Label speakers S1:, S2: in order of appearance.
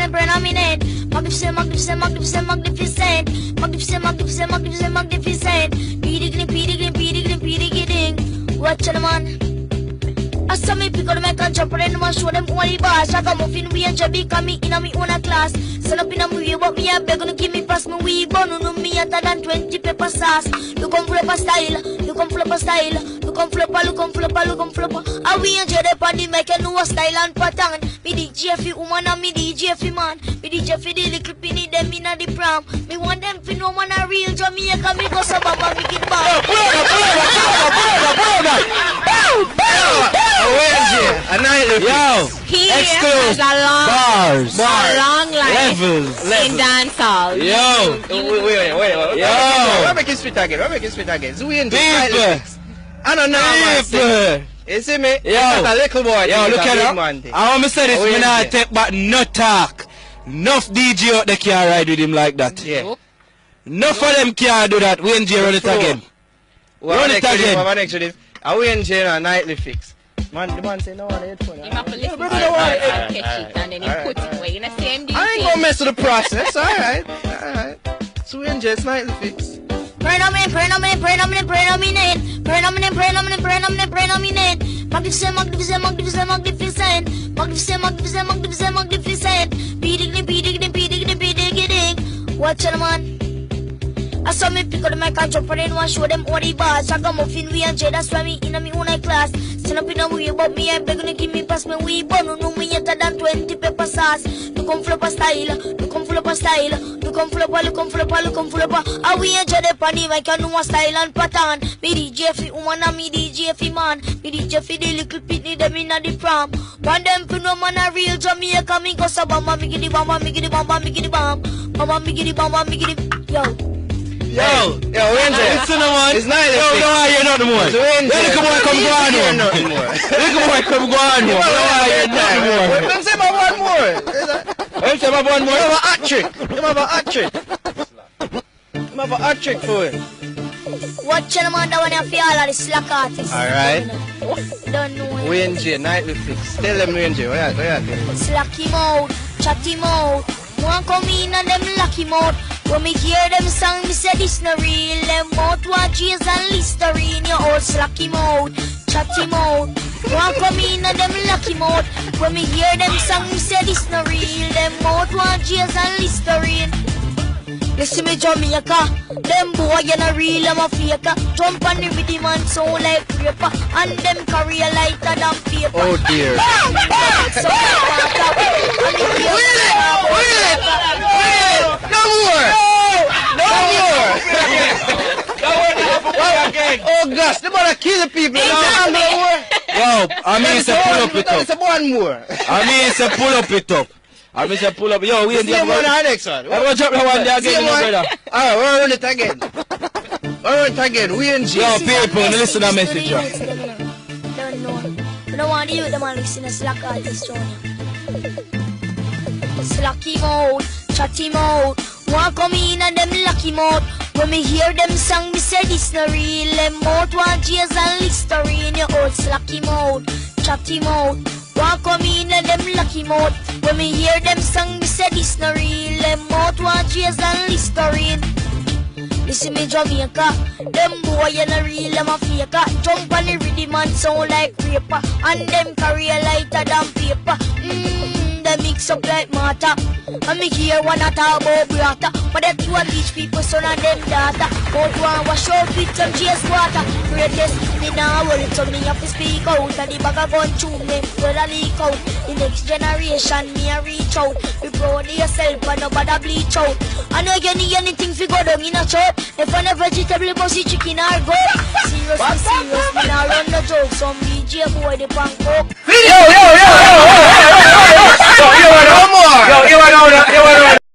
S1: Predominant. Magnificent. Pedigling. Watch the man. I saw me pick up my contract and one show them only bars. I got muffin, we and Jabby coming in a me own class. Send up in a movie, but me a beg gonna give me pass me weed. But no, me other than 20 pepper sauce. Look on flipper style. Look on flipper. I we and Jade upon the make a new style and pattern. Me DJ fi woman and me DJ fi man. Me DJ fi the little pinny them in a the prom. Me want them fi no man a real Jamaica. Me go so baba me get back.
S2: A nightly
S3: he has a long life in dancehall.
S2: Wait. Why make it spit again? Zoe people. I don't know. You see me?
S4: Yo,
S2: a little boy.
S4: Yo, look at that. I want to say this, me not take back no talk. Enough DJ out there can't ride with him like that.
S2: Yeah.
S4: Enough of them can't do that. Wayne J run it again.
S2: Run it again. What next to this? I Wayne J a nightly fix. Man, the man say no one headphone.
S3: You have to listen to it and catch it and then you put it away in the same DJ.
S2: I ain't gonna mess with the process. Alright. So Wayne J's nightly fix.
S1: Predominant. Magnificent. Pedigling. Watch the man. I saw me pick up my contract and one show them all the bars. I got muffin, we and Jay, that's why me in a me own class. Send up in a way about me, I'm begging to give me pass me weed. But no, me better than 20 pepper sauce. Look on flipper style. Look on flipper. I we and Jay, the panny, I can know a style and pattern. Me DJ fi woman and me DJ fi man. Me DJ fi the little pitney, them in a the prom. One them fi no man a real Jamaica. Me go so bamba, me get the bamba. Mama, me get the yo.
S2: Yo, Wayne J.
S4: Listen to one.
S2: It's nightly
S4: fix. Yo, you're not the more.
S2: Little boy come go on here.
S4: Little boy come go on here.
S2: Them say my one more.
S4: Them say my one more.
S2: You have a hat trick. You have a hat trick for it.
S1: Watch the man that when you feel all of the slack artists.
S2: Alright.
S1: Don't know it.
S2: Wayne J, nightly fix. Tell them Wayne J, where you
S1: slack him out, chat him out. One come in and them lock him out. When me hear them song, me say this no real. Them out want cheese and Listerine. You all slack him out, chat him out. One come in and them lock him out. When me hear them song, me say this no real. Them out want cheese and Listerine. You see me Jamaica, them boy you no real, I'm a faker. Jump on the rhythm and sound like paper. And them career lighter than paper.
S2: Oh dear. Oh gosh, they wanna kill the people.
S4: Yo, I mean it's a pull up it up.
S2: It's one more.
S4: I mean it's a pull up it up. I mean it's a pull up. Yo, we in the
S2: next one.
S4: I'm gonna drop that one there again, brother.
S2: Alright, we'll run it again. We in G.
S4: Yo, people, listen to the message.
S1: Don't know. I don't want you to listen to slack artists, slack him out, chat him out. One come in and them lock him out. When me hear them song, me say this no real. Them out want cheese and Listerine. You all slack him out, chat him out. One come in and them lock him out. When me hear them song, me say this no real. Them out want cheese and Listerine. Listen me Jamaica, them boy you no real, them a faker. Jump on the rhythm and sound like paper. And them career lighter than paper. They mix up like matter. And me hear one a talk about brata. But that you a teach people son of them data. But one wash out with some chase water. Greatest in the world, so me have to speak out. And the bag of gun tune me, well a leak out. The next generation me a reach out. Be proud of yourself and nobody bleach out. I know you need anything fi go down in a chop. If I never vegetable, bossy chicken or goat. Serious, me now run the joke. Some DJ boy the punk coke.
S2: Yo, you want one more?